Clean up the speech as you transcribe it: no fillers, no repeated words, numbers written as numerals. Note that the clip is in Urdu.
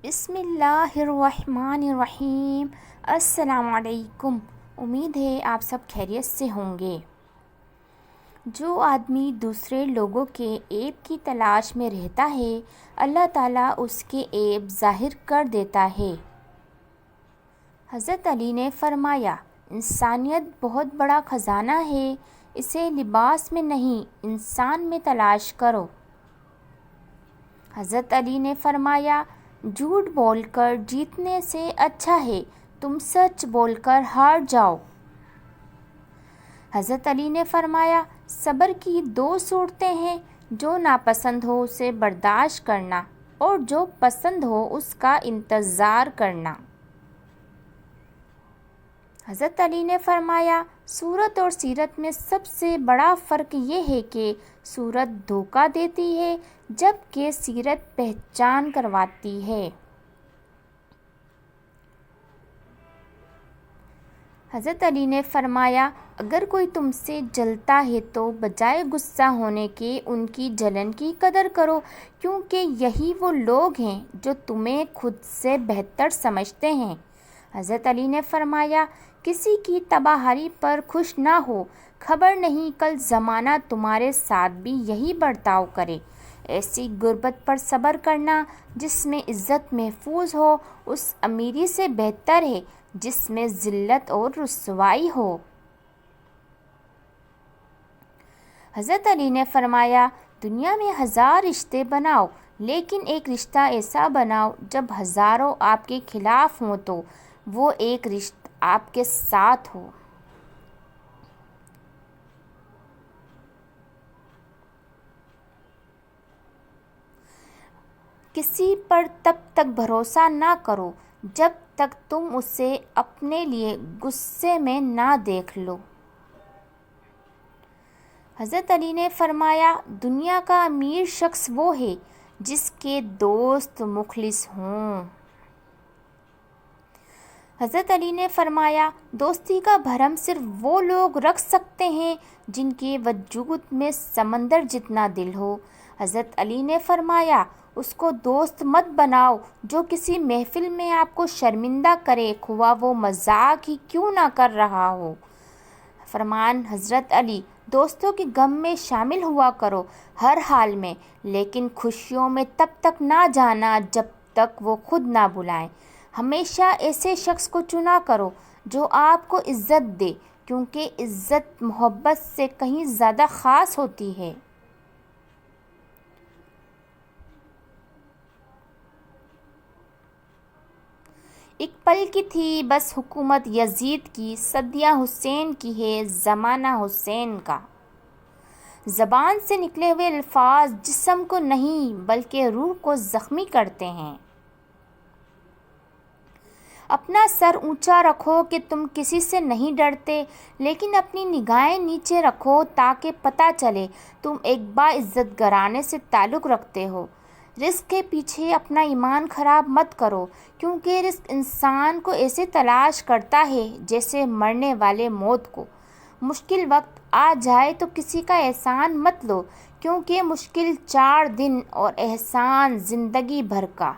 بسم اللہ الرحمن الرحیم۔ السلام علیکم۔ امید ہے آپ سب خیریت سے ہوں گے۔ جو آدمی دوسرے لوگوں کے عیب کی تلاش میں رہتا ہے، اللہ تعالیٰ اس کے عیب ظاہر کر دیتا ہے۔ حضرت علی نے فرمایا، انسانیت بہت بڑا خزانہ ہے، اسے لباس میں نہیں انسان میں تلاش کرو۔ حضرت علی نے فرمایا، جھوٹ بول کر جیتنے سے اچھا ہے تم سچ بول کر ہار جاؤ۔ حضرت علی نے فرمایا، صبر کی دو صورتیں ہیں، جو ناپسند ہو اسے برداشت کرنا اور جو پسند ہو اس کا انتظار کرنا۔ حضرت علی نے فرمایا، صورت اور سیرت میں سب سے بڑا فرق یہ ہے کہ صورت دھوکہ دیتی ہے جبکہ سیرت پہچان کرواتی ہے۔ حضرت علی نے فرمایا، اگر کوئی تم سے جلتا ہے تو بجائے غصہ ہونے کے ان کی جلن کی قدر کرو، کیونکہ یہی وہ لوگ ہیں جو تمہیں خود سے بہتر سمجھتے ہیں۔ حضرت علی نے فرمایا، کسی کی تباہی پر خوش نہ ہو، خبر نہیں کل زمانہ تمہارے ساتھ بھی یہی برتاؤ کرے۔ ایسی غربت پر صبر کرنا جس میں عزت محفوظ ہو اس امیری سے بہتر ہے جس میں ذلت اور رسوائی ہو۔ حضرت علی نے فرمایا، دنیا میں 1000 رشتے بناؤ لیکن ایک رشتہ ایسا بناؤ جب ہزاروں آپ کے خلاف ہوں تو وہ ایک رشتہ آپ کے ساتھ ہو۔ کسی پر تب تک بھروسہ نہ کرو جب تک تم اسے اپنے لیے غصے میں نہ دیکھ لو۔ حضرت علی نے فرمایا، دنیا کا امیر شخص وہ ہے جس کے دوست مخلص ہوں۔ حضرت علی نے فرمایا، دوستی کا بھرم صرف وہ لوگ رکھ سکتے ہیں جن کے وجود میں سمندر جتنا دل ہو۔ حضرت علی نے فرمایا، اس کو دوست مت بناؤ جو کسی محفل میں آپ کو شرمندہ کرے، خواہ وہ مذاق ہی کیوں نہ کر رہا ہو۔ فرمان حضرت علی، دوستوں کے غم میں شامل ہوا کرو ہر حال میں، لیکن خوشیوں میں تب تک نہ جانا جب تک وہ خود نہ بلائیں۔ ہمیشہ ایسے شخص کو چنا کرو جو آپ کو عزت دے، کیونکہ عزت محبت سے کہیں زیادہ خاص ہوتی ہے۔ ایک پل کی تھی بس حکومت یزید کی، صدیاں حسین کی ہے زمانہ حسین کا۔ زبان سے نکلے ہوئے الفاظ جسم کو نہیں بلکہ روح کو زخمی کرتے ہیں۔ اپنا سر اونچا رکھو کہ تم کسی سے نہیں ڈرتے، لیکن اپنی نگاہیں نیچے رکھو تاکہ پتہ چلے تم ایک باعزت گھرانے سے تعلق رکھتے ہو۔ رزق کے پیچھے اپنا ایمان خراب مت کرو، کیونکہ رزق انسان کو ایسے تلاش کرتا ہے جیسے مرنے والے موت کو۔ مشکل وقت آ جائے تو کسی کا احسان مت لو، کیونکہ مشکل 4 دن اور احسان زندگی بھر کا۔